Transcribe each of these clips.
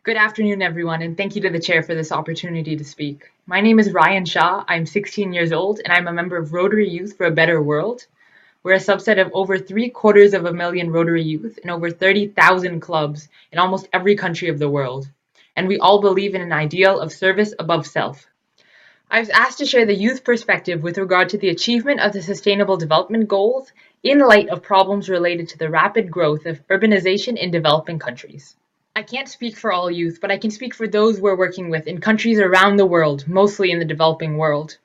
Good afternoon, everyone, and thank you to the chair for this opportunity to speak. My name is Ryan Shah. I'm 16 years old, and I'm a member of Rotary Youth for a Better World. We're a subset of over 750,000 Rotary youth in over 30,000 clubs in almost every country of the world. And we all believe in an ideal of service above self. I was asked to share the youth perspective with regard to the achievement of the Sustainable Development Goals in light of problems related to the rapid growth of urbanization in developing countries. I can't speak for all youth, but I can speak for those we're working with in countries around the world, mostly in the developing world.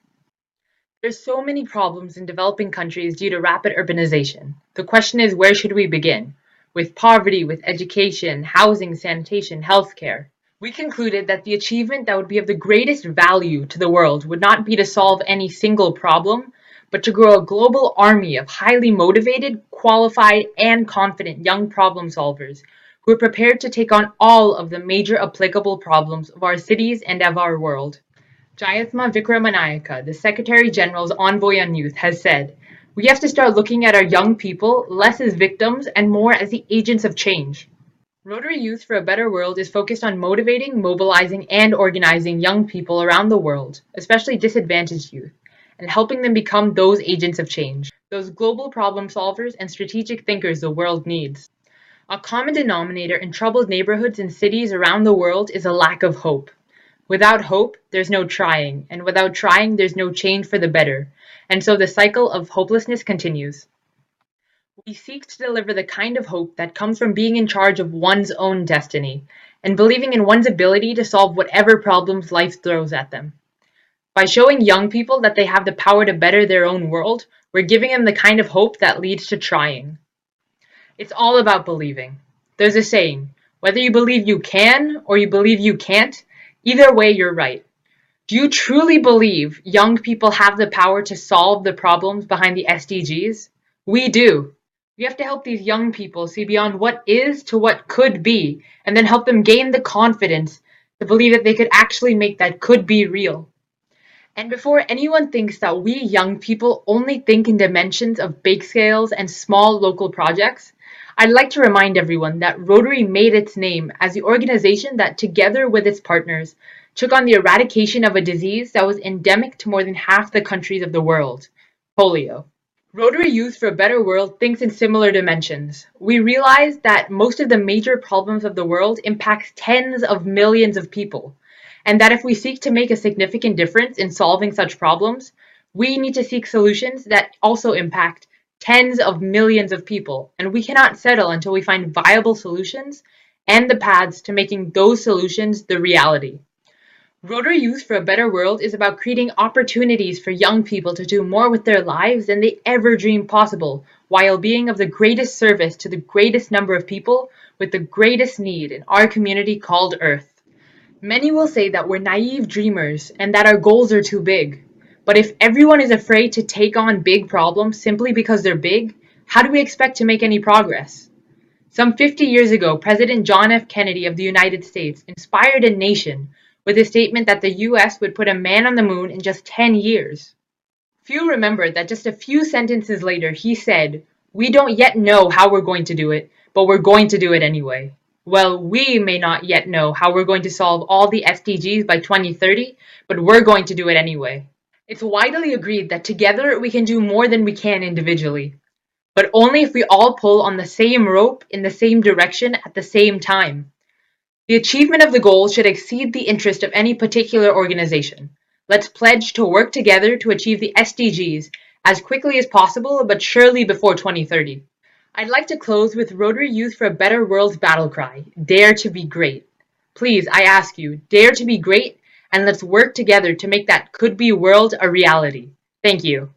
There's so many problems in developing countries due to rapid urbanization. The question is, where should we begin? With poverty, with education, housing, sanitation, healthcare. We concluded that the achievement that would be of the greatest value to the world would not be to solve any single problem, but to grow a global army of highly motivated, qualified, and confident young problem solvers who are prepared to take on all of the major applicable problems of our cities and of our world. Jayatma Vikramanayaka, the Secretary General's envoy on youth, has said, "We have to start looking at our young people less as victims and more as the agents of change." Rotary Youth for a Better World is focused on motivating, mobilizing, and organizing young people around the world, especially disadvantaged youth, and helping them become those agents of change, those global problem solvers and strategic thinkers the world needs. A common denominator in troubled neighborhoods and cities around the world is a lack of hope. Without hope, there's no trying, and without trying, there's no change for the better, and so the cycle of hopelessness continues. We seek to deliver the kind of hope that comes from being in charge of one's own destiny, and believing in one's ability to solve whatever problems life throws at them. By showing young people that they have the power to better their own world, we're giving them the kind of hope that leads to trying. It's all about believing. There's a saying, whether you believe you can or you believe you can't, either way you're right. Do you truly believe young people have the power to solve the problems behind the SDGs? We do. We have to help these young people see beyond what is to what could be, and then help them gain the confidence to believe that they could actually make that could be real. And before anyone thinks that we young people only think in dimensions of big scales and small local projects, I'd like to remind everyone that Rotary made its name as the organization that, together with its partners, took on the eradication of a disease that was endemic to more than half the countries of the world, polio. Rotary Youth for a Better World thinks in similar dimensions. We realize that most of the major problems of the world impact tens of millions of people, and that if we seek to make a significant difference in solving such problems, we need to seek solutions that also impact tens of millions of people, and we cannot settle until we find viable solutions and the paths to making those solutions the reality. Rotary Youth for a Better World is about creating opportunities for young people to do more with their lives than they ever dreamed possible, while being of the greatest service to the greatest number of people with the greatest need in our community called Earth. Many will say that we're naive dreamers and that our goals are too big. But if everyone is afraid to take on big problems simply because they're big, how do we expect to make any progress? Some 50 years ago, President John F. Kennedy of the United States inspired a nation with a statement that the US would put a man on the moon in just 10 years. Few remember that just a few sentences later he said, "We don't yet know how we're going to do it, but we're going to do it anyway." Well, we may not yet know how we're going to solve all the SDGs by 2030, but we're going to do it anyway. It's widely agreed that together we can do more than we can individually, but only if we all pull on the same rope in the same direction at the same time. The achievement of the goal should exceed the interest of any particular organization. Let's pledge to work together to achieve the SDGs as quickly as possible, but surely before 2030. I'd like to close with Rotary Youth for a Better World's battle cry, "Dare to be great." Please, I ask you, dare to be great, and let's work together to make that could-be world a reality. Thank you.